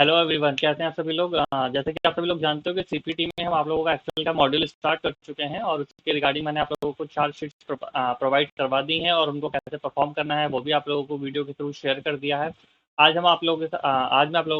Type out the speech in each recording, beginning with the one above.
Hello everyone, कैसे हैं आप सभी लोग। जैसे कि आप सभी लोग जानते हो कि सीपीटी में हम आप लोगों का एक्सेल का मॉड्यूल स्टार्ट कर चुके हैं और उसके रिगार्डिंग मैंने आप लोगों को 4 शीट्स प्रोवाइड करवा दी हैं और उनको कैसे परफॉर्म करना है वो भी आप लोगों को वीडियो के थ्रू शेयर कर दिया है। आज मैं आप लोगों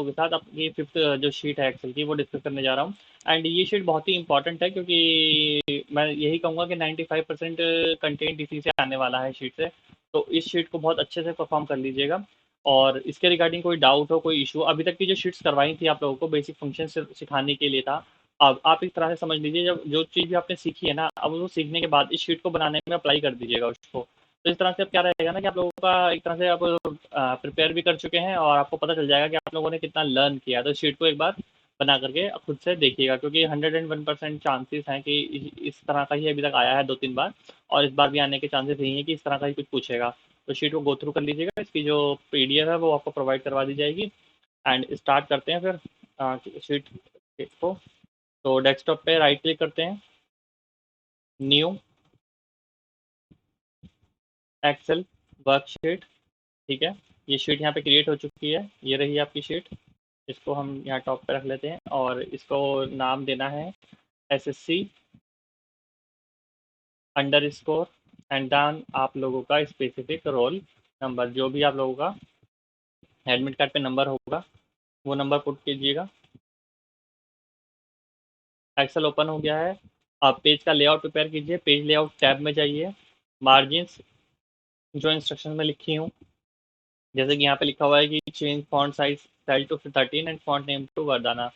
के साथ अपनी फिफ्थ जो शीट है एक्सेल की वो डिस्कस करने जा रहा हूँ। एंड ये शीट बहुत ही इंपॉर्टेंट है क्योंकि मैं यही कहूँगा कि 95% कंटेंट इसी से आने वाला है शीट से। तो इस शीट को बहुत अच्छे से परफॉर्म कर लीजिएगा। और इसके रिगार्डिंग कोई डाउट हो, कोई इशू, अभी तक की जो शीट्स करवाई थी आप लोगों को बेसिक फंक्शन सिखाने के लिए था। अब आप इस तरह से समझ लीजिए, जब जो चीज़ भी आपने सीखी है ना, अब वो सीखने के बाद इस शीट को बनाने में अप्लाई कर दीजिएगा उसको। तो इस तरह से अब क्या रहेगा ना कि आप लोगों का एक तरह से आप प्रिपेयर भी कर चुके हैं और आपको पता चल जाएगा कि आप लोगों ने कितना लर्न किया। तो इस शीट को एक बार बना करके खुद से देखिएगा, क्योंकि 101% चांसेस हैं कि इस तरह का ही अभी तक आया है 2-3 बार, और इस बार भी आने के चांसेस यही हैं कि इस तरह का ही कुछ पूछेगा। तो शीट को गो थ्रू कर लीजिएगा, इसकी जो पीडीएफ है वो आपको प्रोवाइड करवा दी जाएगी। एंड स्टार्ट करते हैं फिर शीट को। तो डेस्कटॉप पे राइट क्लिक करते हैं, न्यू, एक्सेल, वर्कशीट। ठीक है, ये शीट यहाँ पे क्रिएट हो चुकी है, ये रही आपकी शीट। इसको हम यहाँ टॉप पे रख लेते हैं और इसको नाम देना है SSC underscore, and then आप लोगों का स्पेसिफिक रोल नंबर, जो भी आप लोगों का एडमिट कार्ड पे नंबर होगा वो नंबर पुट कीजिएगा। एक्सेल ओपन हो गया है। आप पेज का लेआउट प्रिपेयर कीजिए, पेज लेआउट टैब में जाइए, मार्जिन्स जो इंस्ट्रक्शन में लिखी हूँ, जैसे कि यहाँ पे लिखा हुआ है कि change font size cell to 13 and font name to Verdana.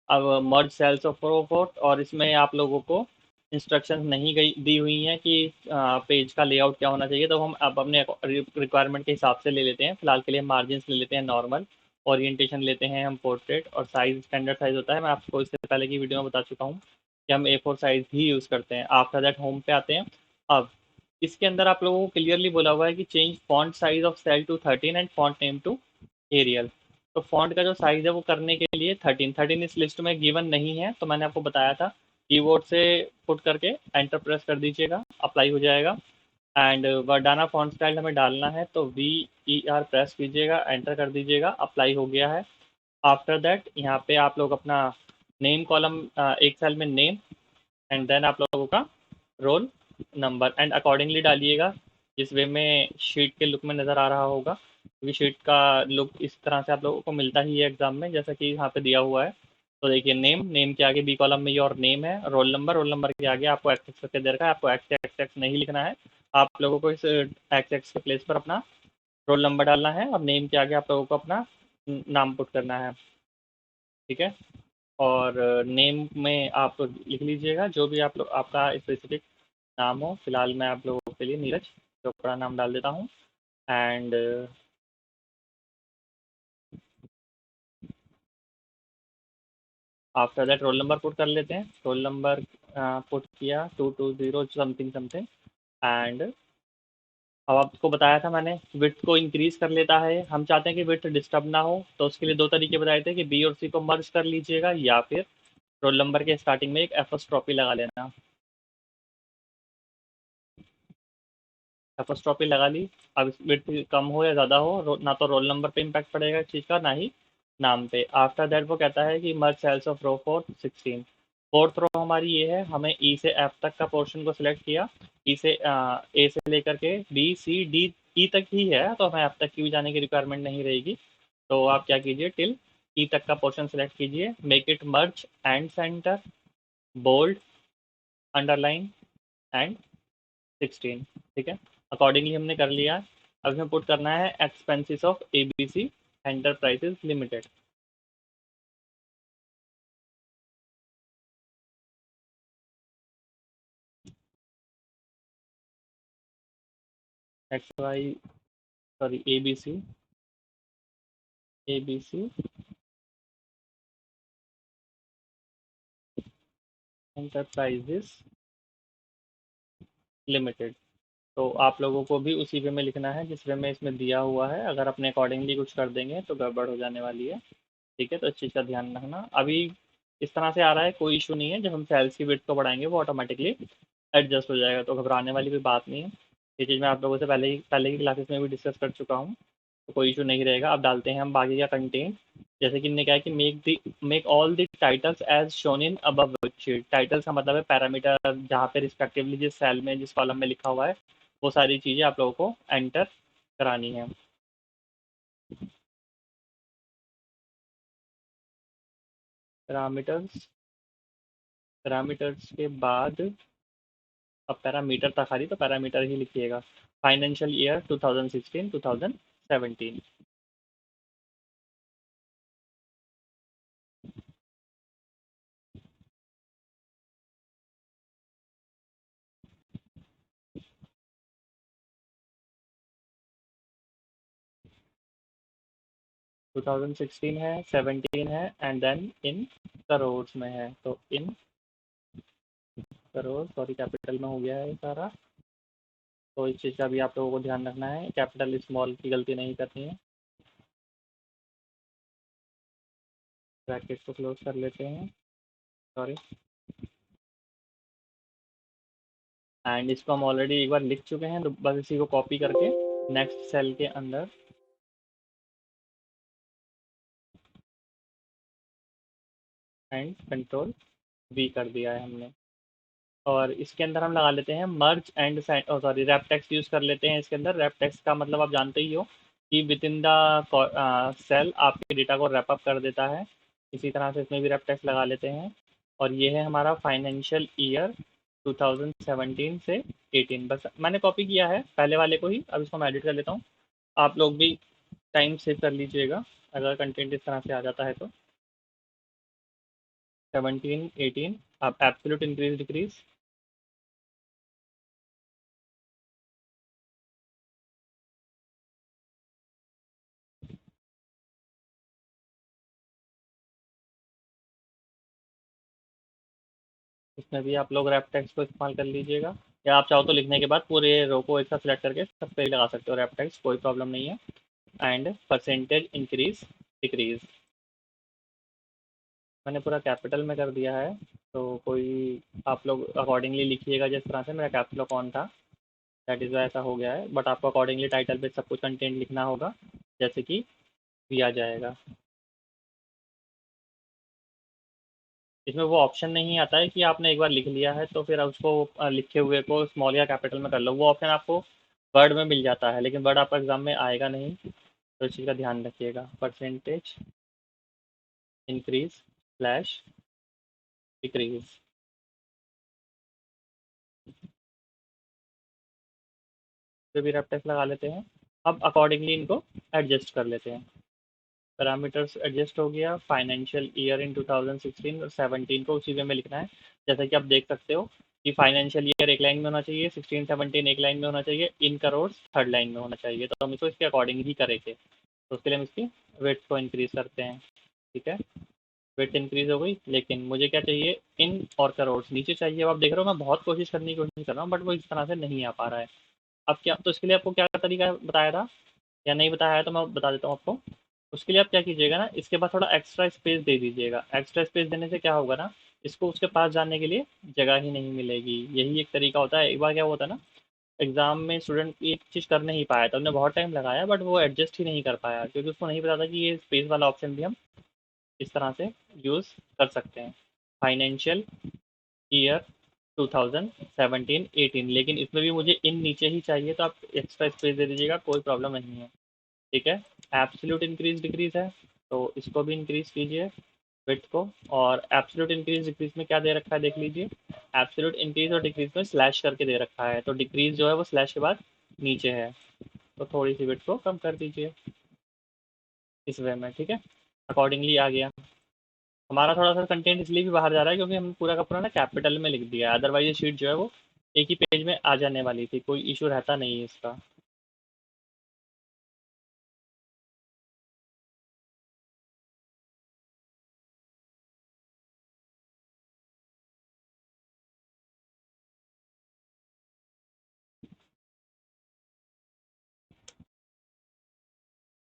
अब मर्ज सेल्स ऑफ फोर्ट, और इसमें आप लोगों को इंस्ट्रक्शंस नहीं गई दी हुई हैं कि पेज का लेआउट क्या होना चाहिए। तो हम अब अपने रिक्वायरमेंट के हिसाब से ले लेते हैं। फिलहाल के लिए मार्जिन्स ले लेते हैं नॉर्मल, ओरिएंटेशन लेते हैं हम पोर्ट्रेट, और साइज स्टैंडर्ड साइज होता है, मैं आपको इससे पहले की वीडियो में बता चुका हूँ कि हम A4 साइज ही यूज़ करते हैं। आफ्टर दैट होम पे आते हैं। अब इसके अंदर आप लोगों को क्लियरली बोला हुआ है कि change font size of cell to 13 and font name to Arial. तो फॉन्ट का जो साइज है वो करने के लिए 13 इस लिस्ट में गिवन नहीं है, तो मैंने आपको बताया था कीबोर्ड से पुट करके एंटर प्रेस कर दीजिएगा, अप्लाई हो जाएगा। एंड वर्डाना फॉन्ट स्टाइल हमें डालना है, तो VER प्रेस कीजिएगा, एंटर कर दीजिएगा, अप्लाई हो गया है। आफ्टर दैट यहाँ पे आप लोग अपना नेम कॉलम, एक सेल में नेम, एंड देन आप लोगों का रोल नंबर एंड अकॉर्डिंगली डालिएगा, जिस वे में शीट के लुक में नज़र आ रहा होगा, क्योंकि शीट का लुक इस तरह से आप लोगों को मिलता ही है एग्जाम में, जैसा कि यहाँ पे दिया हुआ है। तो देखिए, नेम, नेम के आगे बी कॉलम में योर नेम है, रोल नंबर, रोल नंबर के आगे आपको एक्स एक्स करके दे रखा है, आपको एक्स एक्स एक्स नहीं लिखना है। आप लोगों को इस एक्स एक्स के प्लेस पर अपना रोल नंबर डालना है, और नेम के आगे आप लोगों को अपना नाम पुट करना है। ठीक है, और नेम में आप लिख लीजिएगा जो भी आप लोग आपका स्पेसिफिक नाम हो। फिलहाल मैं आप लोगों के लिए नीरज चोपड़ा नाम डाल देता हूँ। And after that roll number put कर लेते हैं। रोल नंबर पुट किया 220 समथिंग समथिंग। एंड अब आपको बताया था मैंने, विड्थ को इंक्रीज कर लेता है। हम चाहते हैं कि विड्थ डिस्टर्ब ना हो, तो उसके लिए दो तरीके बताए थे कि बी और सी को मर्ज कर लीजिएगा, या फिर रोल नंबर के स्टार्टिंग में एक एपोस्ट्रोफी लगा लेना। एपोस्ट्रोफी लगा ली। अब विड्थ कम हो या ज़्यादा हो, ना तो रोल नंबर पे इम्पैक्ट पड़ेगा इस चीज़ का, ना ही नाम पे। आफ्टर दैट वो कहता है कि merge cells of row for 16। Fourth row हमारी ये है, हमें ई से एफ तक का पोर्शन को सिलेक्ट किया। ई से ए से लेकर के बी सी डी ई तक ही है, तो हमें एफ तक की भी जाने की रिक्वायरमेंट नहीं रहेगी। तो आप क्या कीजिए, टिल ई तक का पोर्शन सिलेक्ट कीजिए, make it merge and centre, bold, underline and 16। ठीक है, अकॉर्डिंगली हमने कर लिया। अब हमें पुट करना है expenses of ABC enterprises limited. XY, sorry, ABC enterprises limited. तो आप लोगों को भी उसी वे में लिखना है जिस वे में इसमें दिया हुआ है। अगर अपने अकॉर्डिंगली कुछ कर देंगे तो गड़बड़ हो जाने वाली है। ठीक है, तो इस चीज़ का ध्यान रखना। अभी इस तरह से आ रहा है, कोई इशू नहीं है। जब हम सेल्स की विड्थ को बढ़ाएंगे वो ऑटोमेटिकली एडजस्ट हो जाएगा, तो घबराने वाली कोई बात नहीं है। ये चीज़ मैं आप लोगों से पहले की क्लासेस में भी डिस्कस कर चुका हूँ, तो कोई इशू नहीं रहेगा। अब डालते हैं हम बाकी का कंटेंट। जैसे कि इन्होंने कहा है कि make all the titles as shown in above worksheet. Titles का मतलब है पैरामीटर, जहाँ पे रिस्पेक्टिवली जिस सेल में जिस कॉलम में लिखा हुआ है वो सारी चीज़ें आप लोगों को एंटर करानी है। पैरामीटर्स, पैरामीटर्स के बाद अब पैरामीटर था खाली, तो पैरामीटर ही लिखिएगा। Financial year 2016 2017। 2016 है, 17 है, एंड देन इन करोड़ में है, तो इन करोड़, सॉरी कैपिटल में हो गया है सारा। तो इस चीज़ का भी आप लोगों को ध्यान रखना है, कैपिटल स्मॉल की गलती नहीं करनी है। ब्रैकेट को क्लोज कर लेते हैं, सॉरी। एंड इसको हम ऑलरेडी एक बार लिख चुके हैं, तो बस इसी को कॉपी करके नेक्स्ट सेल के अंदर एंड कंट्रोल वी कर दिया है हमने। और इसके अंदर हम लगा लेते हैं मर्ज and sorry wrap text use कर लेते हैं। इसके अंदर रैप टेक्स्ट का मतलब आप जानते ही हो कि विद इन द सेल आपके डेटा को रैप अप कर देता है। इसी तरह से इसमें भी रैप टेक्स्ट लगा लेते हैं। और ये है हमारा फाइनेंशियल ईयर 2017 से 18। बस मैंने कॉपी किया है पहले वाले को ही, अब इसको मैं एडिट कर लेता हूँ। आप लोग भी टाइम सेव कर लीजिएगा अगर कंटेंट इस तरह से आ जाता है तो। 17 18 आप एब्सोल्यूट इंक्रीज डिक्रीज। इसमें भी आप लोग रैप टेक्स्ट को इस्तेमाल कर लीजिएगा, या आप चाहो तो लिखने के बाद पूरे रो को एक साथ सिलेक्ट करके सब पे ही लगा सकते हो रैप टेक्स्ट, कोई प्रॉब्लम नहीं है। एंड परसेंटेज इंक्रीज डिक्रीज मैंने पूरा कैपिटल में कर दिया है, तो कोई आप लोग अकॉर्डिंगली लिखिएगा जिस तरह से। मेरा कैपिटल कौन था, दैट इज़ ऐसा हो गया है, बट आपको अकॉर्डिंगली टाइटल पे सब कुछ कंटेंट लिखना होगा जैसे कि दिया जाएगा। इसमें वो ऑप्शन नहीं आता है कि आपने एक बार लिख लिया है तो फिर उसको लिखे हुए को स्मॉल या कैपिटल में कर लो। वो ऑप्शन आपको वर्ड में मिल जाता है, लेकिन वर्ड आपका एग्जाम में आएगा नहीं, तो इस चीज़ का ध्यान रखिएगा। परसेंटेज इंक्रीज स्लैश डिक्रीज पे भी रेफटेक्स लगा लेते हैं। अब अकॉर्डिंगली इनको एडजस्ट कर लेते हैं। पैरामीटर्स एडजस्ट हो गया। फाइनेंशियल ईयर इन 2016 और 17 को उसी वे में लिखना है। जैसा कि आप देख सकते हो कि फाइनेंशियल ईयर एक लाइन में होना चाहिए, 16 17 एक लाइन में होना चाहिए, इन करोड़ थर्ड लाइन में होना चाहिए। तो हम इसको इसके अकॉर्डिंग ही करेंगे। तो उसके लिए हम इसकी वेट को इंक्रीज करते हैं। ठीक है, वेट इंक्रीज हो गई, लेकिन मुझे क्या चाहिए, इन और करोड़ नीचे चाहिए। अब आप देख रहे हो मैं बहुत कोशिश करने की कोशिश कर रहा हूँ, बट वो इस तरह से नहीं आ पा रहा है। अब क्या, तो इसके लिए आपको क्या तरीका बताया था या नहीं बताया है, तो मैं बता देता हूँ आपको। उसके लिए आप क्या कीजिएगा ना, इसके बाद थोड़ा एक्स्ट्रा स्पेस दे दीजिएगा। एक्स्ट्रा स्पेस देने से क्या होगा ना, इसको उसके पास जाने के लिए जगह ही नहीं मिलेगी। यही एक तरीका होता है। एक बार क्या होता है ना, एग्जाम में स्टूडेंट एक चीज़ कर नहीं पाया था, उन्हें बहुत टाइम लगाया, बट वो एडजस्ट ही नहीं कर पाया, क्योंकि उसको नहीं पता था कि ये स्पेस वाला ऑप्शन भी हम इस तरह से यूज़ कर सकते हैं। फाइनेंशियल ईयर 2017-18, लेकिन इसमें भी मुझे इन नीचे ही चाहिए, तो आप एक्स्ट्रा स्पेस दे दीजिएगा, कोई प्रॉब्लम नहीं है। ठीक है, एब्सोल्यूट इंक्रीज डिक्रीज है, तो इसको भी इंक्रीज कीजिए विड्थ को। और एब्सोल्यूट इंक्रीज डिक्रीज में क्या दे रखा है देख लीजिए। एब्सोल्यूट इंक्रीज और डिक्रीज में स्लैश करके दे रखा है, तो डिक्रीज जो है वो स्लैश के बाद नीचे है, तो थोड़ी सी विड्थ को कम कर दीजिए इस वे में। ठीक है, अकॉर्डिंगली आ गया। हमारा थोड़ा सा कंटेंट इसलिए भी बाहर जा रहा है क्योंकि हमने पूरा का पूरा ना कैपिटल में लिख दिया है, अदरवाइज ये शीट जो है वो एक ही पेज में आ जाने वाली थी, कोई इशू रहता नहीं है इसका।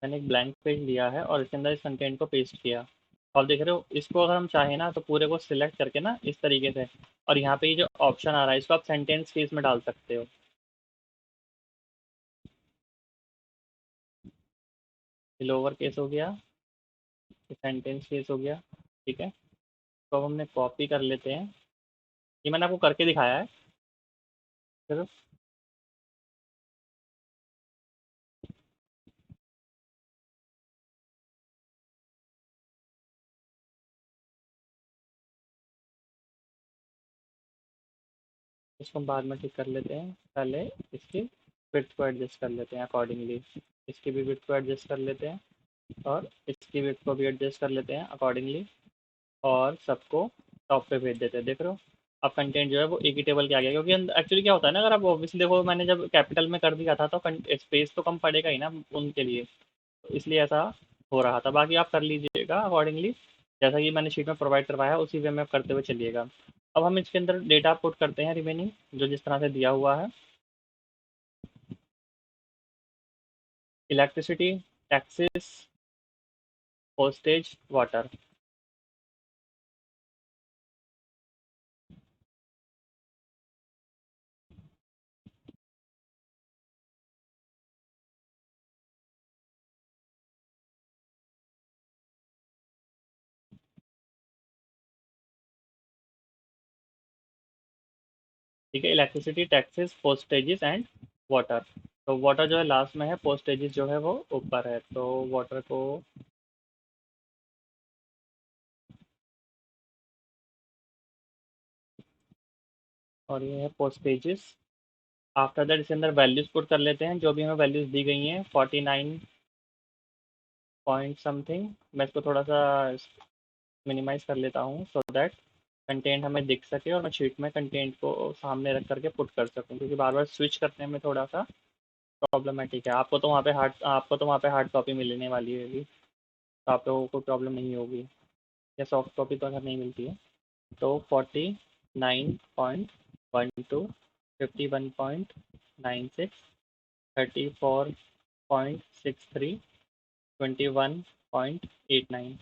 मैंने एक ब्लैंक पेज लिया है और इसके अंदर इस कंटेंट को पेस्ट किया, और देख रहे हो इसको अगर हम चाहें ना तो पूरे को सिलेक्ट करके ना इस तरीके से, और यहाँ पे ये जो ऑप्शन आ रहा है इसको आप सेंटेंस केस में डाल सकते हो। लोअर केस हो गया, सेंटेंस केस हो गया, ठीक है। तो अब हमने कॉपी कर लेते हैं, ये मैंने आपको करके दिखाया है। चलो इसको हम बाद में ठीक कर लेते हैं, पहले इसकी विड्थ को एडजस्ट कर लेते हैं अकॉर्डिंगली। इसकी भी विड्थ को एडजस्ट कर लेते हैं और इसकी विड्थ को भी एडजस्ट कर लेते हैं अकॉर्डिंगली, और सबको टॉप पे भेज देते हैं। देख रहे हो अब कंटेंट जो है वो एक ही टेबल के आ गया, क्योंकि एक्चुअली क्या होता है ना, अगर आप ऑब्वियसली देखो, मैंने जब कैपिटल में कर दिया था तो स्पेस तो कम पड़ेगा ही ना उनके लिए, तो इसलिए ऐसा हो रहा था। बाकी आप कर लीजिएगा अकॉर्डिंगली, जैसा कि मैंने शीट में प्रोवाइड करवाया है उसी वे में आप करते हुए चलिएगा। अब हम इसके अंदर डेटा पुट करते हैं रिमेनिंग, जो जिस तरह से दिया हुआ है। Electricity, taxes, postage, water. ठीक है, इलेक्ट्रिसिटी, टैक्सेस, पोस्टेजेस एंड वाटर। तो वाटर जो है लास्ट में है, पोस्टेजेस जो है वो ऊपर है, तो वाटर को और ये है पोस्टेजेस। आफ्टर दैट इसके अंदर वैल्यूज पुट कर लेते हैं, जो भी हमें वैल्यूज दी गई हैं, 49 पॉइंट समथिंग। मैं इसको थोड़ा सा मिनिमाइज कर लेता हूँ सो दैट कंटेंट हमें दिख सके और मैं शीट में कंटेंट को सामने रख करके पुट कर सकूँ, क्योंकि बार बार स्विच करने में थोड़ा सा प्रॉब्लमेटिक है। आपको तो वहाँ पे हार्ड कॉपी मिलने वाली है, तो आप लोगों को प्रॉब्लम नहीं होगी, या सॉफ्ट कॉपी तो अगर नहीं मिलती है तो 49.12, 51.96, 34.63, 21.89।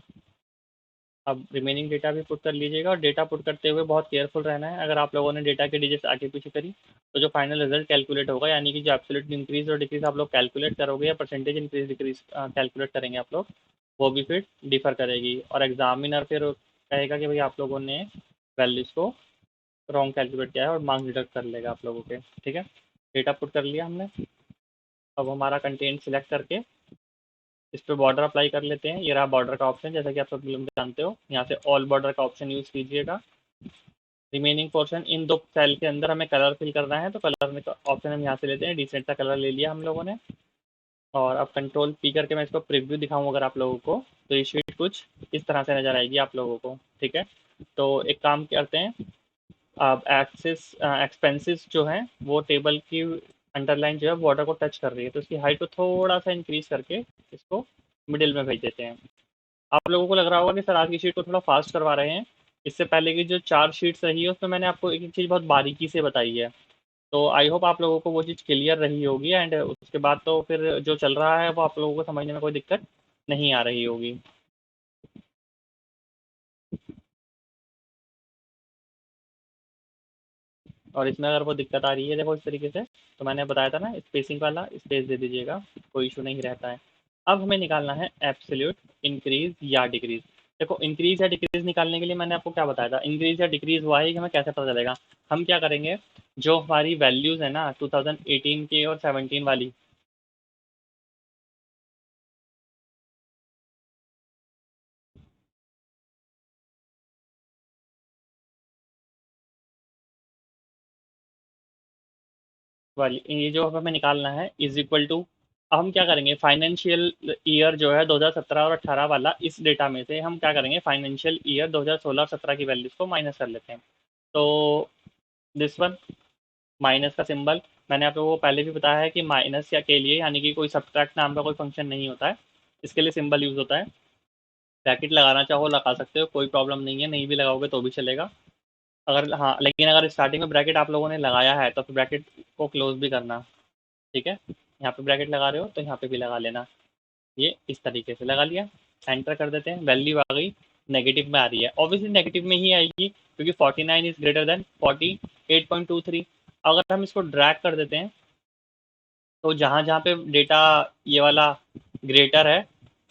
अब रिमेनिंग डेटा भी पुट कर लीजिएगा, और डेटा पुट करते हुए बहुत केयरफुल रहना है। अगर आप लोगों ने डेटा के डिजिट्स आगे पीछे करी तो जो फाइनल रिजल्ट कैलकुलेट होगा, यानी कि जो एब्सोल्यूट इंक्रीज और डिक्रीज आप लोग कैलकुलेट करोगे, या परसेंटेज इंक्रीज डिक्रीज कैलकुलेट करेंगे आप लोग, वो भी फिर डिफर करेगी, और एग्जामिनर फिर कहेगा कि भाई आप लोगों ने वैल्यूज़ को रॉन्ग कैलकुलेट किया है, और मार्क्स डिडक्ट कर लेगा आप लोगों के। ठीक है, डेटा पुट कर लिया हमने। अब हमारा कंटेंट सिलेक्ट करके इस पर बॉर्डर अप्लाई कर लेते हैं। ये रहा बॉर्डर का ऑप्शन, जैसा कि आप सब लोग जानते हो, यहाँ से ऑल बॉर्डर का ऑप्शन यूज़ कीजिएगा। रिमेनिंग पोर्शन इन दो सेल के अंदर हमें कलर फिल करना है, तो कलर में ऑप्शन हम यहाँ से लेते हैं, डिसेंट का कलर ले लिया हम लोगों ने। और अब कंट्रोल पी करके मैं इसको प्रीव्यू दिखाऊँ अगर आप लोगों को, तो ये शीट कुछ इस तरह से नज़र आएगी आप लोगों को। ठीक है, तो एक काम करते हैं, अब एक्सपेंसेस जो हैं वो टेबल की अंडरलाइन जो है बॉर्डर को टच कर रही है, तो इसकी हाइट को थोड़ा सा इंक्रीज करके इसको मिडिल में भेज देते हैं। आप लोगों को लग रहा होगा कि सर आज की शीट को थोड़ा फास्ट करवा रहे हैं, इससे पहले की जो 4 शीट्स रही है उसमें मैंने आपको एक एक चीज़ बहुत बारीकी से बताई है, तो आई होप आप लोगों को वो चीज़ क्लियर रही होगी, एंड उसके बाद तो फिर जो चल रहा है वो आप लोगों को समझने में कोई दिक्कत नहीं आ रही होगी। और इसमें अगर वो दिक्कत आ रही है देखो इस तरीके से, तो मैंने बताया था ना, स्पेसिंग वाला स्पेस दे दीजिएगा, कोई इशू नहीं रहता है। अब हमें निकालना है एब्सोल्यूट इंक्रीज या डिक्रीज। देखो इंक्रीज या डिक्रीज निकालने के लिए मैंने आपको क्या बताया था, इंक्रीज या डिक्रीज हुआ है कि हमें कैसे पता चलेगा। हम क्या करेंगे, जो हमारी वैल्यूज है ना 2018 की और 17 वाली, ये जो हमें निकालना है इज इक्वल टू, अब हम क्या करेंगे, फाइनेंशियल ईयर जो है 2017 और 18 वाला, इस डेटा में से हम क्या करेंगे, फाइनेंशियल ईयर 2016 और 17 की वैल्यूज को माइनस कर लेते हैं। तो दिस वन, माइनस का सिंबल मैंने आप लोगों को पहले भी बताया है कि माइनस या के लिए, यानी कि कोई सब्ट्रैक्ट नाम का कोई फंक्शन नहीं होता है, इसके लिए सिंबल यूज होता है। ब्रैकेट लगाना चाहो लगा सकते हो, कोई प्रॉब्लम नहीं है, नहीं भी लगाओगे तो भी चलेगा। अगर हाँ, लेकिन अगर स्टार्टिंग में ब्रैकेट आप लोगों ने लगाया है तो फिर ब्रैकेट को क्लोज भी करना। ठीक है, यहाँ पे ब्रैकेट लगा रहे हो तो यहाँ पे भी लगा लेना। ये इस तरीके से लगा लिया, एंटर कर देते हैं, वैल्यू आ गई, नेगेटिव में आ रही है, ऑब्वियसली नेगेटिव में ही आएगी क्योंकि 49 इज ग्रेटर देन 48.23। अगर हम इसको ड्रैग कर देते हैं तो जहाँ जहाँ पे डेटा ये वाला ग्रेटर है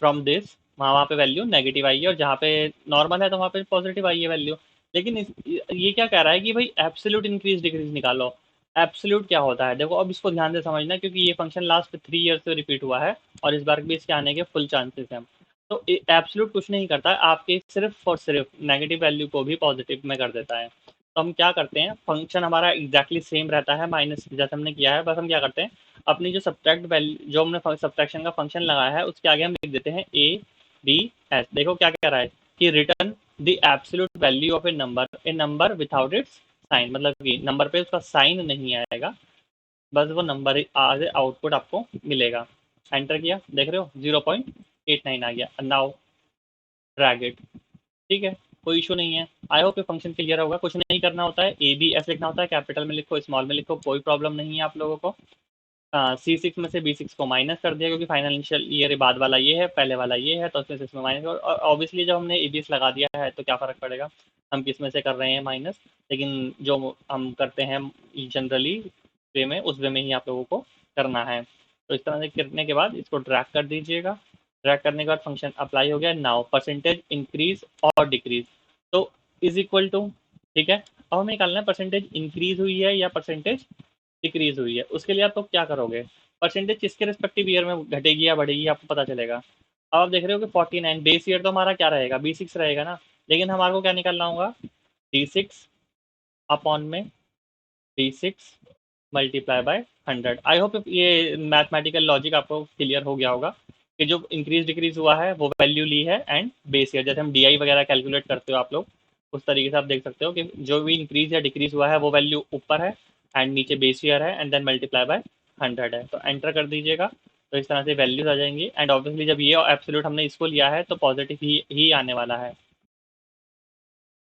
फ्रॉम दिस, वहाँ पे वैल्यू नेगेटिव आई है, और जहाँ पे नॉर्मल है तो वहाँ पे पॉजिटिव आई है वैल्यू। लेकिन ये क्या कह रहा है कि भाई एब्सोल्यूट इंक्रीज डिक्रीज निकालो। एब्सोल्यूट क्या होता है, देखो अब इसको ध्यान से समझना, क्योंकि ये फंक्शन लास्ट 3 ईयर से रिपीट हुआ है और इस बार भी इसके आने के फुल चांसेस हैं। तो एब्सोल्यूट कुछ नहीं करता है, आपके सिर्फ और सिर्फ नेगेटिव वैल्यू को भी पॉजिटिव में कर देता है। तो हम क्या करते हैं, फंक्शन हमारा एग्जैक्टली सेम रहता है माइनस जैसे हमने किया है, बस हम क्या करते हैं अपनी जो सब्ट्रैक्ट वैल्यू जो हमने सब्ट्रैक्शन का फंक्शन लगाया है उसके आगे हम लिख देते हैं ए बी एस। देखो क्या कह रहा है कि return the absolute value of a number without its sign, मतलब कि नंबर पे उसका साइन नहीं आएगा, बस वो नंबर आज आउटपुट आपको मिलेगा। एंटर किया, देख रहे हो 0.89 आ गया। नाउ ड्रैग इट, ठीक है, कोई इशू नहीं है। आई होप ये फंक्शन क्लियर होगा। कुछ नहीं करना होता है, ए बी एस लिखना होता है, कैपिटल में लिखो स्मॉल में लिखो, कोई प्रॉब्लम नहीं है आप लोगों को। C6 में से B6 को माइनस कर दिया, क्योंकि फाइनेंशियल ईयर बाद वाला ये है, पहले वाला ये है, तो उसमें से इसमें माइनस। और ऑब्वियसली जब हमने ABS लगा दिया है तो क्या फ़र्क पड़ेगा हम किस में से कर रहे हैं माइनस, लेकिन जो हम करते हैं जनरली वे में, उस वे में ही आप लोगों को करना है। तो इस तरह से करने के बाद इसको ड्रैग कर दीजिएगा। ड्रैग करने के बाद फंक्शन अप्लाई हो गया। नाउ परसेंटेज इंक्रीज और डिक्रीज, तो इज इक्वल टू, ठीक है, अब हमें निकालना है परसेंटेज इंक्रीज हुई है या परसेंटेज डिक्रीज हुई है। उसके लिए आप तो क्या करोगे, परसेंटेज किसके रिस्पेक्टिव ईयर में घटेगी या बढ़ेगी आपको पता चलेगा। अब आप देख रहे हो कि 49 बेस ईयर तो हमारा क्या रहेगा, B6 रहेगा ना, लेकिन हमारे को क्या निकालना होगा, D6 अपॉन में B6 multiply by 100। I hope ये मैथमेटिकल लॉजिक आपको क्लियर हो गया होगा कि जो इंक्रीज डिक्रीज हुआ है वो वैल्यू ली है एंड बेस ईयर, जैसे हम DI वगैरह कैलकुलेट करते हो आप लोग, उस तरीके से आप देख सकते हो कि जो भी इंक्रीज या डिक्रीज हुआ है वो वैल्यू ऊपर है एंड नीचे बेस ईयर है एंड देन मल्टीप्लाई बाय 100 है। तो एंटर कर दीजिएगा, तो इस तरह से वैल्यूज आ जाएंगी। एंड ऑब्वियसली जब ये एब्सोल्यूट हमने इसको लिया है तो पॉजिटिव ही आने वाला है।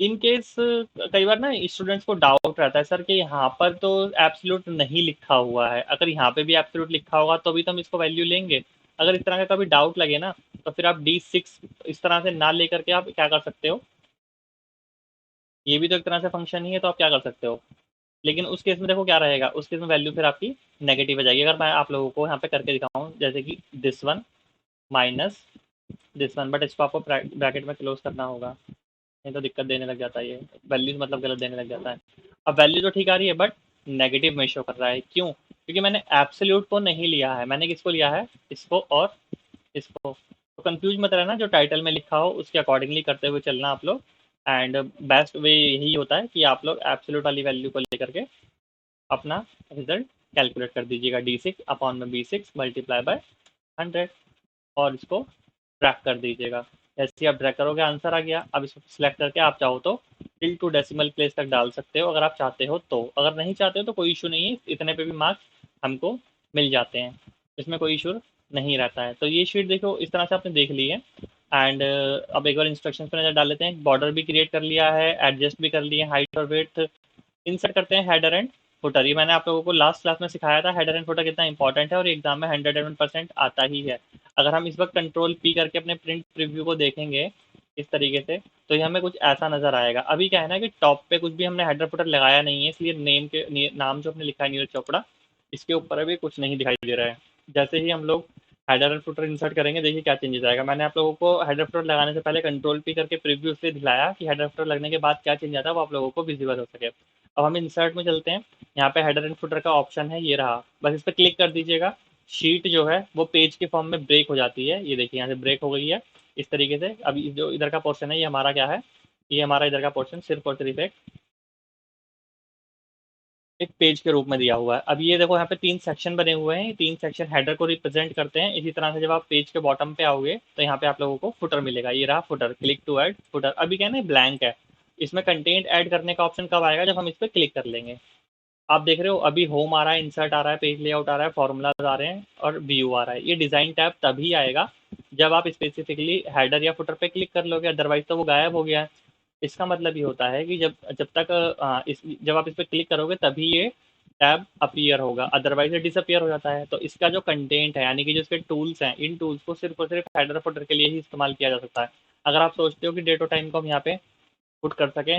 इन केस कई बार ना स्टूडेंट्स को डाउट रहता है सर कि यहाँ पर तो एब्सोल्यूट नहीं लिखा हुआ है, अगर यहाँ पे भी एब्सोल्यूट लिखा होगा तो भी तो हम इसको वैल्यू लेंगे। अगर इस तरह का कभी डाउट लगे ना तो फिर आप D6 इस तरह से ना लेकर के आप क्या कर सकते हो, ये भी तो एक तरह से फंक्शन ही है, तो आप क्या कर सकते हो। लेकिन उस केस में देखो क्या रहेगा, उस केस में वैल्यू फिर आपकी नेगेटिव हो जाएगी। अगर मैं आप लोगों को यहाँ पे करके दिखाऊँ, जैसे कि this one minus this one, but इसको आपको ब्रैकेट में क्लोज करना होगा, नहीं तो दिक्कत देने लग जाता है, ये वैल्यूज मतलब गलत देने लग जाता है। अब वैल्यू तो ठीक आ रही है बट नेगेटिव में शो कर रहा है, क्यों, क्योंकि मैंने एब्सोल्यूट को नहीं लिया है, मैंने किसको लिया है, इसको और इसको। तो कंफ्यूज मत रहना, जो टाइटल में लिखा हो उसके अकॉर्डिंगली करते हुए चलना आप लोग। एंड बेस्ट वे यही होता है कि आप लोग एब्सोल्यूट वाली वैल्यू को लेकर के अपना रिजल्ट कैलकुलेट कर दीजिएगा, D6 अपॉन में B6 मल्टीप्लाई बाय 100, और इसको ट्रैक कर दीजिएगा। जैसे ही आप ड्रैग करोगे आंसर आ गया। अब इसको सिलेक्ट करके आप चाहो तो टिल टू डेसिमल प्लेस तक डाल सकते हो अगर आप चाहते हो तो, अगर नहीं चाहते हो तो कोई इशू नहीं है, इतने पे भी मार्क्स हमको मिल जाते हैं, इसमें कोई इशू नहीं रहता है। तो ये शीट देखो इस तरह से आपने देख ली है। एंड अब एक बार इंस्ट्रक्शंस पे नजर डाल लेते हैं। बॉर्डर भी क्रिएट कर लिया है, एडजस्ट भी कर लिए, हाइट और वेट। इंसर्ट करते हैं हेडर एंड फुटर। ये मैंने आप लोगों को लास्ट क्लास में सिखाया था हेडर एंड फुटर कितना इंपॉर्टेंट है, और एग्जाम में 101% आता ही है। अगर हम इस वक्त कंट्रोल P करके अपने प्रिंट प्रीव्यू को देखेंगे इस तरीके से, तो ये हमें कुछ ऐसा नजर आएगा। अभी क्या है ना कि टॉप पे कुछ भी हमने हेडर फुटर लगाया नहीं है, इसलिए नाम जो हमने लिखा है नीरज चोपड़ा, इसके ऊपर अभी कुछ नहीं दिखाई दे रहा है। जैसे ही हम लोग हेडर एंड फुटर इंसर्ट करेंगे, देखिए क्या चेंजेस आएगा। मैंने आप लोगों को हेडर फुटर लगाने से पहले कंट्रोल P करके प्रीव्यू इसलिए दिलाया कि हेडर फुटर लगने के बाद क्या चेंज आता है वो आप लोगों को विजिबल हो सके। अब हम इंसर्ट में चलते हैं। यहाँ पे हेडर एंड फुटर का ऑप्शन है, ये रहा, बस इस पर क्लिक कर दीजिएगा। शीट जो है वो पेज के फॉर्म में ब्रेक हो जाती है, ये देखिए यहाँ से ब्रेक हो गई है इस तरीके से। अभी जो इधर का पोर्शन है ये हमारा क्या है, ये हमारा इधर का पोर्शन सिर्फ और सिर्फ एक पेज के रूप में दिया हुआ है। अब ये देखो यहाँ पे 3 सेक्शन बने हुए हैं, 3 सेक्शन हेडर को रिप्रेजेंट करते हैं। इसी तरह से जब आप पेज के बॉटम पे आओगे तो यहाँ पे आप लोगों को फुटर मिलेगा, ये रहा footer. Click to add footer. अभी क्या है ना ब्लैंक है, इसमें कंटेंट ऐड करने का ऑप्शन कब आएगा, जब हम इस पर क्लिक कर लेंगे। आप देख रहे हो अभी होम आ रहा है, इंसर्ट आ रहा है, पेज लेआउट आ रहा है, फॉर्मूलाज आ रहे हैं और व्यू आ रहा है। ये डिजाइन टैब तभी आएगा जब आप स्पेसिफिकली हेडर या फुटर पे क्लिक कर लोगे, अदरवाइज तो वो गायब हो गया है। इसका मतलब ये होता है कि जब जब तक जब आप इस पर क्लिक करोगे तभी ये टैब अपीयर होगा, अदरवाइज ये डिसअपियर हो जाता है। तो इसका जो कंटेंट है यानी कि जो इसके टूल्स हैं, इन टूल्स को सिर्फ और सिर्फ हेडर फुटर के लिए ही इस्तेमाल किया जा सकता है। अगर आप सोचते हो कि डेट और टाइम को हम यहाँ पे पुट कर सकें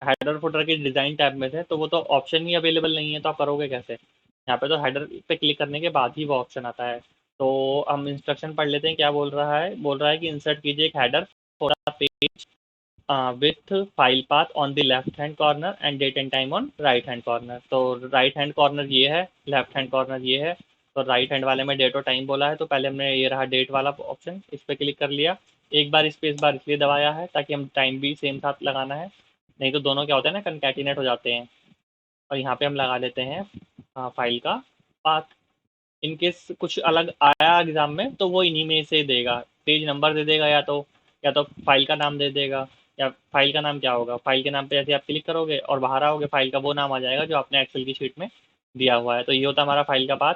हेडर फुटर के डिज़ाइन टैब में से, तो वो तो ऑप्शन ही अवेलेबल नहीं है, तो आप करोगे कैसे। यहाँ पे तो हेडर पे क्लिक करने के बाद ही वो ऑप्शन आता है। तो हम इंस्ट्रक्शन पढ़ लेते हैं, क्या बोल रहा है। बोल रहा है कि इंसर्ट कीजिए एक header for a page with file path on the left hand corner and date and time on right hand corner. तो राइट हैंड कॉर्नर ये है, लेफ्ट हैंड कॉर्नर ये है। तो राइट हैंड वाले में डेट और टाइम बोला है, तो पहले हमने ये रहा डेट वाला ऑप्शन, इस पर क्लिक कर लिया। एक बार स्पेस बार इसलिए दबाया है ताकि हम टाइम भी सेम साथ लगाना है, नहीं तो दोनों क्या होते हैं ना, कंकैटिनेट हो जाते हैं। और यहाँ पे हम लगा लेते हैं फाइल का पाथ। इनकेस कुछ अलग आया एग्जाम में तो वो इन्हीं में से देगा, पेज नंबर दे देगा, या तो फाइल का नाम दे देगा। या फाइल का नाम क्या होगा, फाइल के नाम पे जैसे आप क्लिक करोगे और बाहर आओगे, फाइल का वो नाम आ जाएगा जो आपने एक्सेल की शीट में दिया हुआ है। तो ये होता है हमारा फाइल का पाथ,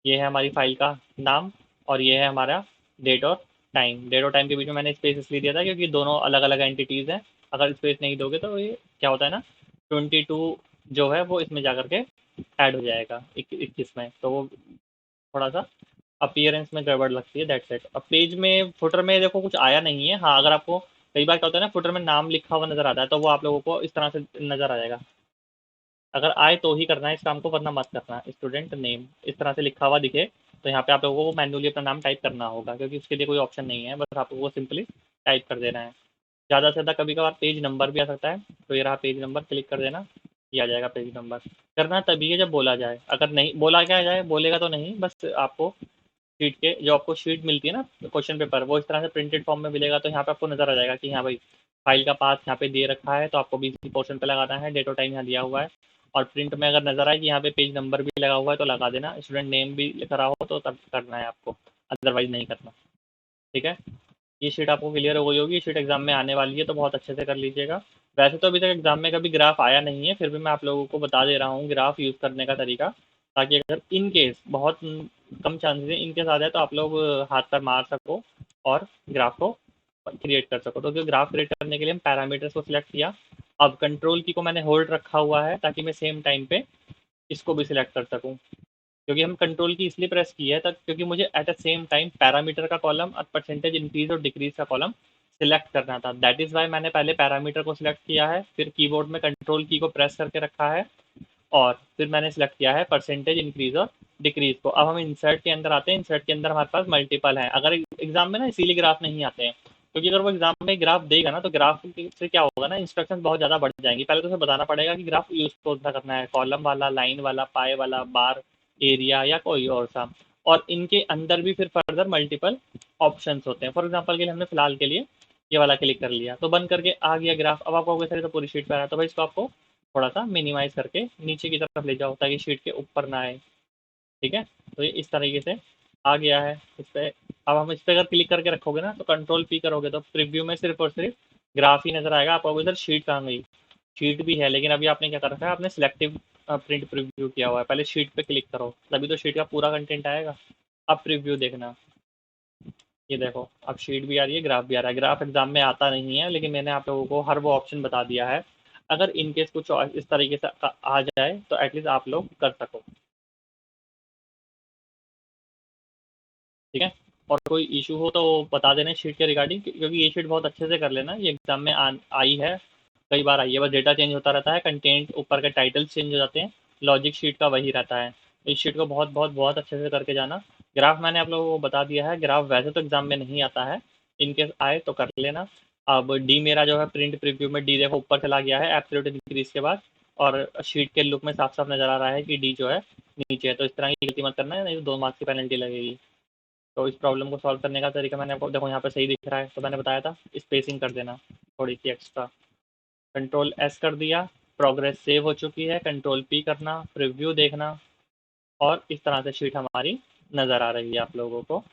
ये है हमारी फाइल का नाम, और ये है हमारा डेट और टाइम। डेट और टाइम के बीच में मैंने स्पेस इसलिए दिया था क्योंकि दोनों अलग अलग एंटिटीज़ हैं। अगर स्पेस नहीं दोगे तो ये क्या होता है ना, 22 जो है वो इसमें जा करके ऐड हो जाएगा 21 में, तो वो थोड़ा सा अपीयरेंस में गड़बड़ लगती है, दैट्स इट। अब पेज में फुटर में देखो कुछ आया नहीं है। हाँ, अगर आपको कई बार क्या होता है ना, फुटर में नाम लिखा हुआ नजर आता है, तो वो आप लोगों को इस तरह से नजर आ जाएगा। अगर आए तो ही करना है इस काम को, वरना मत करना। स्टूडेंट नेम इस तरह से लिखा हुआ दिखे तो यहाँ पे आप लोगों को मैन्युअली अपना नाम टाइप करना होगा, क्योंकि उसके लिए कोई ऑप्शन नहीं है, बस आप लोगों को सिंपली टाइप कर देना है। ज़्यादा से ज़्यादा कभी कभार पेज नंबर भी आ सकता है, तो ये रहा पेज नंबर, क्लिक कर देना, ये आ जाएगा पेज नंबर। करना तभी है जब बोला जाए, अगर नहीं बोला क्या जाए, बोलेगा तो नहीं, बस आपको शीट के जो आपको शीट मिलती है ना क्वेश्चन पेपर, वो इस तरह से प्रिंटेड फॉर्म में मिलेगा, तो यहाँ पे आपको नजर आ जाएगा कि हाँ भाई फाइल का पाथ यहाँ पे दे रखा है, तो आपको भी इसी पोर्शन पे लगाना है, डेट और टाइम यहाँ दिया हुआ है। और प्रिंट में अगर नजर आए कि यहाँ पे पेज नंबर भी लगा हुआ है तो लगा देना, स्टूडेंट नेम भी लिख रहा हो तो तब करना है आपको, अदरवाइज नहीं करना। ठीक है, ये शीट आपको क्लियर हो गई होगी। ये शीट एग्जाम में आने वाली है तो बहुत अच्छे से कर लीजिएगा। वैसे तो अभी तक एग्जाम में कभी ग्राफ आया नहीं है, फिर भी मैं आप लोगों को बता दे रहा हूँ ग्राफ यूज़ करने का तरीका, ताकि अगर इन केस बहुत कम चांसेस है, इन केस आ जाए तो आप लोग हाथ पर मार सको और ग्राफ को क्रिएट कर सको। तो ग्राफ क्रिएट करने के लिए हम पैरामीटर्स को सिलेक्ट किया। अब कंट्रोल की को मैंने होल्ड रखा हुआ है ताकि मैं सेम टाइम पे इसको भी सिलेक्ट कर सकूँ, क्योंकि हम कंट्रोल की इसलिए प्रेस की है तब क्योंकि मुझे at the same time parameter का कॉलम और परसेंटेज इंक्रीज और डिक्रीज का कॉलम सिलेक्ट करना था। दैट इज वाई मैंने पहले पैरामीटर को सिलेक्ट किया है, फिर कीबोर्ड में कंट्रोल की को प्रेस करके रखा है, और फिर मैंने सिलेक्ट किया है परसेंटेज इंक्रीज और डिक्रीज को। अब हम इंसर्ट के अंदर आते हैं। इंसर्ट के अंदर हमारे पास मल्टीपल है। अगर एग्जाम में ना इसीलिए ग्राफ नहीं आते हैं, क्योंकि अगर वो एग्जाम में ग्राफ देगा ना तो ग्राफ से क्या होगा ना, इंस्ट्रक्शन बहुत ज़्यादा बढ़ जाएंगी। पहले तो उसे बताना पड़ेगा कि ग्राफ यूज कौन सा करना है, कॉलम वाला, लाइन वाला, पाए वाला, बार, एरिया या कोई और सा। और इनके अंदर भी फिर फर्दर मल्टीपल ऑप्शंस होते हैं। फॉर एग्जाम्पल के लिए हमने फिलहाल के लिए ये वाला क्लिक कर लिया तो बंद करके आ गया ग्राफ। अब आपको सर तो पूरी शीट पर आया, तो भाई इसको आपको थोड़ा सा मिनिमाइज करके नीचे की तरफ ले जाओ ताकि शीट के ऊपर ना आए। ठीक है, तो ये इस तरीके से आ गया है इस पर। अब हम इस पर अगर क्लिक करके रखोगे ना, तो कंट्रोल पी करोगे तो प्रीव्यू में सिर्फ और सिर्फ ग्राफ ही नजर आएगा। आपको इधर शीट कहाँ गई, शीट भी है, लेकिन अभी आपने क्या कर रखा है, आपने सिलेक्टिव प्रिंट प्रीव्यू किया हुआ है। पहले शीट पे क्लिक करो तभी तो शीट का पूरा कंटेंट आएगा। अब प्रीव्यू देखना, ये देखो अब शीट भी आ रही है, ग्राफ भी आ रहा है। ग्राफ एग्जाम में आता नहीं है, लेकिन मैंने आप लोगों को हर वो ऑप्शन बता दिया है। अगर इनकेस कुछ इस तरीके से आ जाए तो एटलीस्ट आप लोग कर सको। ठीक है, और कोई इशू हो तो बता देना शीट के रिगार्डिंग, क्योंकि ये शीट बहुत अच्छे से कर लेना, ये एग्जाम में आई है, कई बार आई है। बस डेटा चेंज होता रहता है, कंटेंट ऊपर के टाइटल्स चेंज हो जाते हैं, लॉजिक शीट का वही रहता है। तो इस शीट को बहुत बहुत बहुत अच्छे से करके जाना। ग्राफ मैंने आप लोगों को बता दिया है, ग्राफ वैसे तो एग्जाम में नहीं आता है, इनकेस आए तो कर लेना। अब डी मेरा जो है प्रिंट प्रीव्यू में डी देखो ऊपर चला गया है एब्सोल्यूट इंक्रीज के बाद, और शीट के लुक में साफ साफ नजर आ रहा है कि डी जो है नीचे है। तो इस तरह की गलती मत करना है, नहीं तो 2 मार्क्स की पेनल्टी लगेगी। तो इस प्रॉब्लम को सॉल्व करने का तरीका मैंने आपको देखो यहाँ पे सही दिख रहा है, तो मैंने बताया था स्पेसिंग कर देना थोड़ी सी एक्स्ट्रा। कंट्रोल एस कर दिया, प्रोग्रेस सेव हो चुकी है। कंट्रोल पी करना, प्रीव्यू देखना, और इस तरह से शीट हमारी नज़र आ रही है आप लोगों को।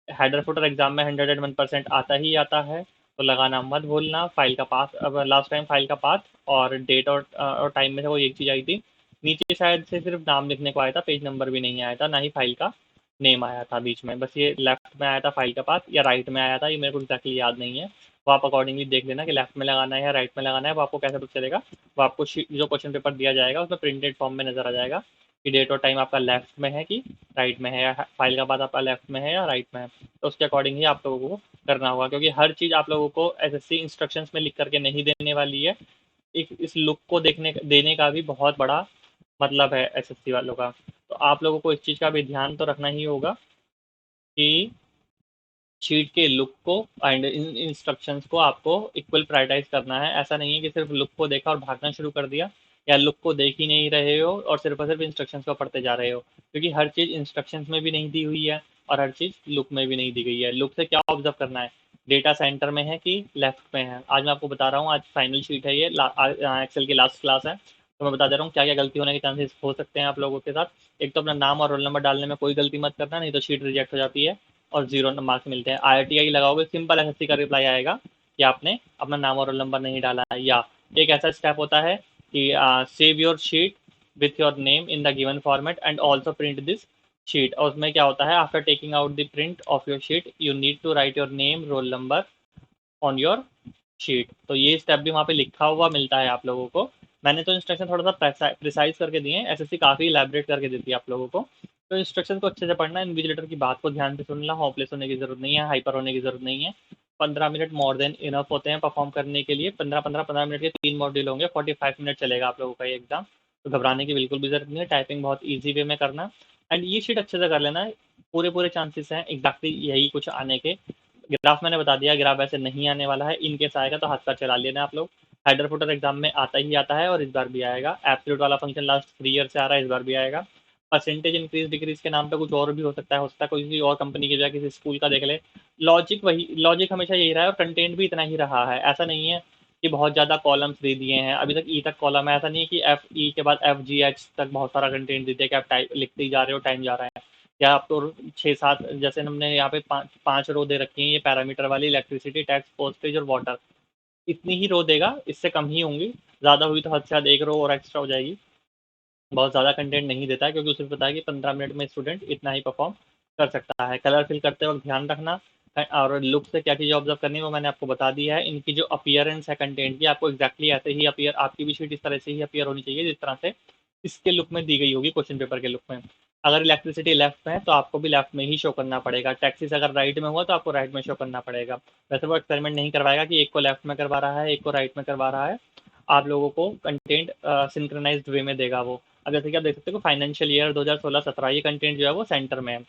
हेडर फुटर एग्जाम में 101% आता ही आता है, तो लगाना मत भूलना। फाइल का पाथ, अब लास्ट टाइम फाइल का पाथ और डेट और टाइम में से कोई एक चीज़ आई थी। नीचे शायद से सिर्फ नाम लिखने को आया था, पेज नंबर भी नहीं आया था, ना ही फाइल का नेम आया था बीच में। बस ये लेफ्ट में आया था फाइल का पाथ या राइट में आया था, ये मेरे को एक्जैक्टली याद नहीं है। वो आप अकॉर्डिंगली देख लेना कि लेफ्ट में लगाना है या राइट में लगाना है। वो आपको कैसे पता चलेगा, वो आपको जो क्वेश्चन पेपर दिया जाएगा उसमें प्रिंटेड फॉर्म में नजर आ जाएगा कि डेट और टाइम आपका लेफ्ट में है कि राइट में है, या फाइल का पाथ आपका लेफ्ट में है या राइट में है। तो उसके अकॉर्डिंग ही आप लोगों को करना होगा, क्योंकि हर चीज़ आप लोगों को एसएससी इंस्ट्रक्शंस में लिख करके नहीं देने वाली है। एक इस लुक को देने का भी बहुत बड़ा मतलब है एसएससी वालों का। तो आप लोगों को इस चीज़ का भी ध्यान तो रखना ही होगा। कि शीट के लुक को एंड इन इंस्ट्रक्शंस को आपको इक्वल प्रायोरिटाइज करना है। ऐसा नहीं है कि सिर्फ लुक को देखा और भागना शुरू कर दिया, या लुक को देख ही नहीं रहे हो और सिर्फ और सिर्फ इंस्ट्रक्शंस को पढ़ते जा रहे हो, क्योंकि हर चीज़ इंस्ट्रक्शंस में भी नहीं दी हुई है और हर चीज़ लुक में भी नहीं दी गई है। लुक से क्या ऑब्जर्व करना है, डेटा सेंटर में है कि लेफ्ट में है। आज मैं आपको बता रहा हूँ, आज फाइनल शीट है ये, एक्सेल की लास्ट क्लास है, तो मैं बता दे रहा हूँ क्या क्या गलती होने के चांसेस हो सकते हैं आप लोगों के साथ। एक तो अपना नाम और रोल नंबर डालने में कोई गलती मत करना, नहीं तो शीट रिजेक्ट हो जाती है और 0 मार्क्स मिलते हैं। IRTI लगाओगे, सिंपल एसएससी का रिप्लाई आएगा कि आपने अपना नाम और रोल नंबर नहीं डाला है। या एक ऐसा स्टेप होता है कि save your sheet with your name in the given format and also print this sheet. और उसमें क्या होता है, after taking out the print of your sheet you need to write your name roll number on your sheet. तो ये step भी वहाँ पे लिखा हुआ मिलता है आप लोगों को। मैंने तो इंस्ट्रक्शन थोड़ा सा प्रिसाइज करके दिए हैं, एसएससी काफ़ी इलेबरेट करके देती है आप लोगों को। तो इंस्ट्रक्शन को अच्छे से पढ़ना, इन्विजिलेटर की बात को ध्यान से सुनना, होपलेस होने की जरूरत नहीं है, हाइपर होने की जरूरत नहीं है। 15 मिनट मोर देन इनफ होते हैं परफॉर्म करने के लिए। 15-15 मिनट के 3 मॉड्यूल होंगे, 45 मिनट चलेगा आप लोगों का ये एग्जाम। तो घबराने की बिल्कुल भी जरूरत नहीं है, टाइपिंग बहुत ईजी वे में करना एंड ये शीट अच्छे से कर लेना। पूरे पूरे चांसेस हैं एग्जैक्टली यही कुछ आने के। ग्राफ मैंने बता दिया, ग्राफ ऐसे नहीं आने वाला है, इनकेस आएगा तो हाथ पैर चला लेना आप लोग। हेडर फुटर एग्जाम में आता ही आता है और इस बार भी आएगा। एब्सोल्यूट वाला फंक्शन लास्ट 3 ईयर से आ रहा है, इस बार भी आएगा। परसेंटेज इंक्रीज डिक्रीज के नाम पे कुछ और भी हो सकता है कोई और कंपनी की जगह किसी स्कूल का देख ले। लॉजिक हमेशा यही रहा है और कंटेंट भी इतना ही रहा है। ऐसा नहीं है कि बहुत ज़्यादा कॉलम्स दे दिए हैं, अभी तक ई तक कॉलम है। ऐसा नहीं है कि एफ ई के बाद एफ जी एच तक बहुत सारा कंटेंट दे दिया कि आप टाइप लिखते ही जा रहे हो, टाइम जा रहा है। या आप तो 6-7 जैसे हमने यहाँ पे 5 रो दे रखी हैं, ये पैरामीटर वाली, इलेक्ट्रिसिटी, टैक्स, पोस्टेज और वाटर, इतनी ही रो देगा, इससे कम ही होंगी। ज़्यादा हुई तो हद से ज़्यादा एक रो और एक्स्ट्रा हो जाएगी। बहुत ज़्यादा कंटेंट नहीं देता है क्योंकि उसे पता है कि 15 मिनट में स्टूडेंट इतना ही परफॉर्म कर सकता है। कलर फिल करते वक्त ध्यान रखना और लुक से क्या चीज़ ऑब्जर्व करनी है वो मैंने आपको बता दिया है। इनकी जो अपीयरेंस है कंटेंट की, आपको एक्जैक्टली ऐसे ही अपीयर, आपकी भी शीट इस तरह से ही अपीयर होनी चाहिए जिस तरह से इसके लुक में दी गई होगी, क्वेश्चन पेपर के लुक में। अगर इलेक्ट्रिसिटी लेफ्ट में है तो आपको भी लेफ्ट में ही शो करना पड़ेगा। टैक्सीज अगर राइट में हुआ तो आपको राइट में शो करना पड़ेगा। वैसे वो एक्सपेरिमेंट नहीं करवाएगा कि एक को लेफ्ट में करवा रहा है एक को राइट में करवा रहा है। आप लोगों को कंटेंट सिंक्रोनाइज्ड वे में देगा वो। अब जैसे कि आप देख सकते हो फाइनेंशियल ईयर 2016-17 ये कंटेंट जो है वो सेंटर में है,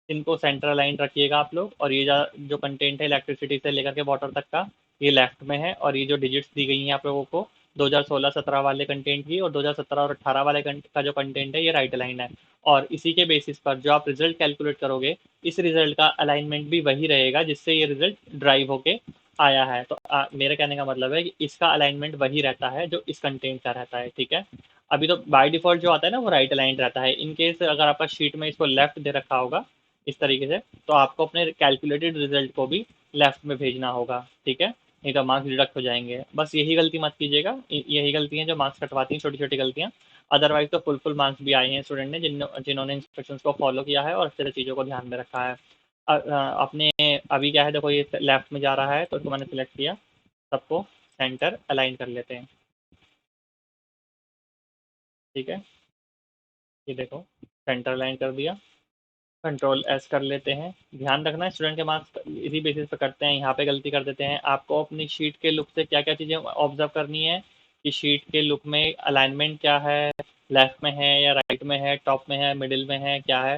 इनको सेंटर अलाइन रखिएगा आप लोग। और ये जो कंटेंट है इलेक्ट्रिसिटी से लेकर के वाटर तक का, ये लेफ्ट में है। और ये जो डिजिट्स दी गई हैं आप लोगों को 2016-17 वाले कंटेंट की और 2017 और 18 वाले का जो कंटेंट है ये राइट अलाइन है। और इसी के बेसिस पर जो आप रिजल्ट कैलकुलेट करोगे, इस रिजल्ट का अलाइनमेंट भी वही रहेगा जिससे ये रिजल्ट ड्राइव होके आया है। तो मेरे कहने का मतलब है कि इसका अलाइनमेंट वही रहता है जो इस कंटेंट का रहता है, ठीक है। अभी तो बाय डिफॉल्ट जो आता है ना वो राइट अलाइन रहता है। इन केस अगर आपका शीट में इसको लेफ्ट दे रखा होगा इस तरीके से, तो आपको अपने कैलकुलेटेड रिजल्ट को भी लेफ्ट में भेजना होगा, ठीक है, नहीं तो मार्क्स डिडक्ट हो जाएंगे। बस यही गलती मत कीजिएगा, यही गलती है जो मार्क्स कटवाती हैं, छोटी छोटी गलतियाँ। अदरवाइज तो फुल मार्क्स भी आए हैं स्टूडेंट ने जिन्होंने इंस्ट्रक्शंस को फॉलो किया है और अच्छे से चीज़ों को ध्यान में रखा है। अपने अभी क्या है, देखो ये लेफ्ट में जा रहा है तो इसको मैंने सिलेक्ट किया, सबको सेंटर अलाइन कर लेते हैं, ठीक है। ये देखो सेंटर अलाइन कर दिया, कंट्रोल एस कर लेते हैं। ध्यान रखना है स्टूडेंट के मार्क्स इसी बेसिस पे करते हैं, यहाँ पे गलती कर देते हैं। आपको अपनी शीट के लुक से क्या क्या चीज़ें ऑब्जर्व करनी है कि शीट के लुक में अलाइनमेंट क्या है, लेफ्ट में है या राइट में है, टॉप में है, मिडिल में है, क्या है,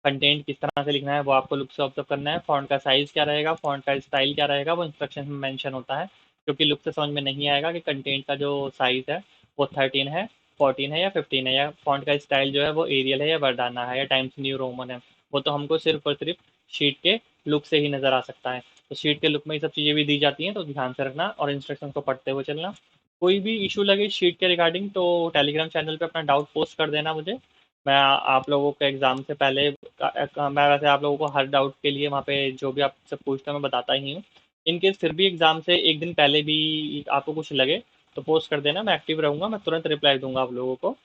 कंटेंट किस तरह से लिखना है वो आपको लुक से ऑब्जर्व करना है। फॉन्ट का साइज़ क्या रहेगा, फॉन्ट का स्टाइल क्या रहेगा, वो इंस्ट्रक्शन में मेंशन होता है। क्योंकि लुक से समझ में नहीं आएगा कि कंटेंट का जो साइज़ है वो 13 है, 14 है या 15 है, या फॉन्ट का स्टाइल जो है वो एरियल है या वर्डाना है या टाइम्स न्यू रोमन है। वो तो हमको सिर्फ और सिर्फ शीट के लुक से ही नज़र आ सकता है। तो शीट के लुक में ये सब चीज़ें भी दी जाती हैं, तो ध्यान से रखना और इंस्ट्रक्शन को पढ़ते हुए चलना। कोई भी इशू लगे शीट के रिगार्डिंग तो टेलीग्राम चैनल पे अपना डाउट पोस्ट कर देना मुझे। मैं आप लोगों के एग्ज़ाम से पहले मैं वैसे आप लोगों को हर डाउट के लिए वहाँ पे जो भी आपसे पूछते हैं मैं बताता ही हूँ। इनकेस फिर भी एग्ज़ाम से एक दिन पहले भी आपको कुछ लगे तो पोस्ट कर देना, मैं एक्टिव रहूँगा, मैं तुरंत रिप्लाई दूंगा आप लोगों को।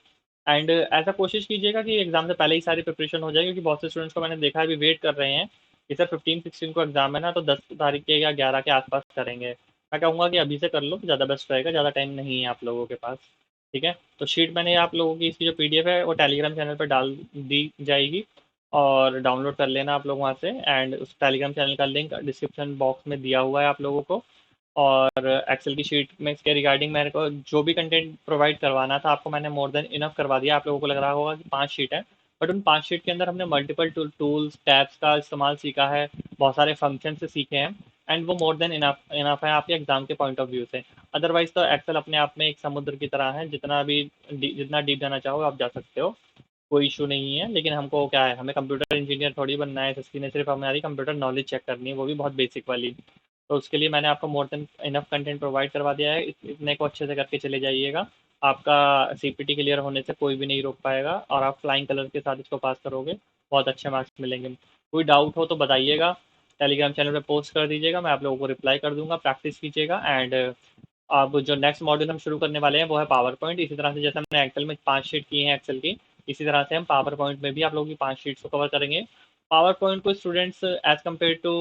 एंड ऐसा कोशिश कीजिएगा कि एग्जाम से पहले ही सारी प्रिपरेशन हो जाए, क्योंकि बहुत से स्टूडेंट्स को मैंने देखा है अभी वेट कर रहे हैं कि सर 15-16 को एग्जाम है ना, तो 10 तारीख के या 11 के आसपास करेंगे। मैं कहूँगा कि अभी से कर लो तो ज़्यादा बेस्ट रहेगा, ज़्यादा टाइम नहीं है आप लोगों के पास, ठीक है। तो शीट मैंने आप लोगों की इसकी जो PDF है वो टेलीग्राम चैनल पर डाल दी जाएगी और डाउनलोड कर लेना आप लोग वहाँ से। एंड उस टेलीग्राम चैनल का लिंक डिस्क्रिप्शन बॉक्स में दिया हुआ है आप लोगों को। और एक्सेल की शीट में इसके रिगार्डिंग मेरे को जो भी कंटेंट प्रोवाइड करवाना था आपको मैंने मोर देन इनफ करवा दिया। आप लोगों को लग रहा होगा कि 5 शीट है, बट उन 5 शीट के अंदर हमने मल्टीपल टूल्स टैब्स का इस्तेमाल सीखा है, बहुत सारे फंक्शन से सीखे हैं, एंड वो मोर देन इनफ इनफ है आपके एग्जाम के पॉइंट ऑफ व्यू से। अदरवाइज तो एक्सेल अपने आप में एक समुद्र की तरह है, जितना डीप जाना चाहो आप जा सकते हो, कोई इशू नहीं है। लेकिन हमको क्या है, हमें कंप्यूटर इंजीनियर थोड़ी बनना है, एसएससी ने सिर्फ हमारी कंप्यूटर नॉलेज चेक करनी है, वो भी बहुत बेसिक वाली। तो उसके लिए मैंने आपको more than enough content provide करवा दिया है, इतने को अच्छे से करके चले जाइएगा। आपका सीपीटी क्लियर होने से कोई भी नहीं रोक पाएगा, और आप फ्लाइंग कलर के साथ इसको पास करोगे, बहुत अच्छे मार्क्स मिलेंगे। कोई डाउट हो तो बताइएगा, टेलीग्राम चैनल पे पोस्ट कर दीजिएगा, मैं आप लोगों को रिप्लाई कर दूंगा। प्रैक्टिस कीजिएगा, एंड अब जो नेक्स्ट मॉड्यूल हम शुरू करने वाले हैं वो है पावर पॉइंट। इसी तरह से जैसे हमने एक्सेल में 5 शीट की हैं एक्सेल की, इसी तरह से हम पावर पॉइंट में भी आप लोगों की 5 शीट्स को कवर करेंगे। पावर पॉइंट को स्टूडेंट्स एज कम्पेयर टू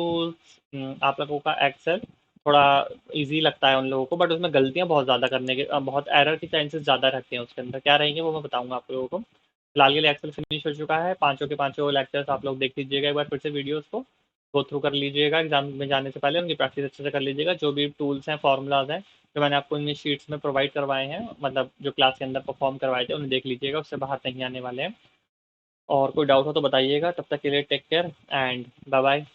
आप लोगों का एक्सेल थोड़ा इजी लगता है उन लोगों को, बट उसमें गलतियां बहुत ज़्यादा करने के बहुत एरर के चांसेस ज़्यादा रहते हैं। उसके अंदर क्या रहेंगे वो मैं बताऊंगा आप लोगों को। फिलहाल के लिए एक्सेल फिनिश हो चुका है, पांचों के पांचों लेक्चर्स आप लोग देख लीजिएगा एक बार फिर से वीडियोस को गो थ्रू कर लीजिएगा, एग्जाम में जाने से पहले उनकी प्रैक्टिस अच्छे से कर लीजिएगा। जो भी टूल्स हैं फॉर्मूलाज हैं जो मैंने आपको इन शीट्स में प्रोवाइड करवाए हैं, मतलब जो क्लास के अंदर परफॉर्म करवाए थे, उन्हें देख लीजिएगा, उससे बाहर नहीं आने वाले हैं। और कोई डाउट हो तो बताइएगा, तब तक के लिए take care and bye bye.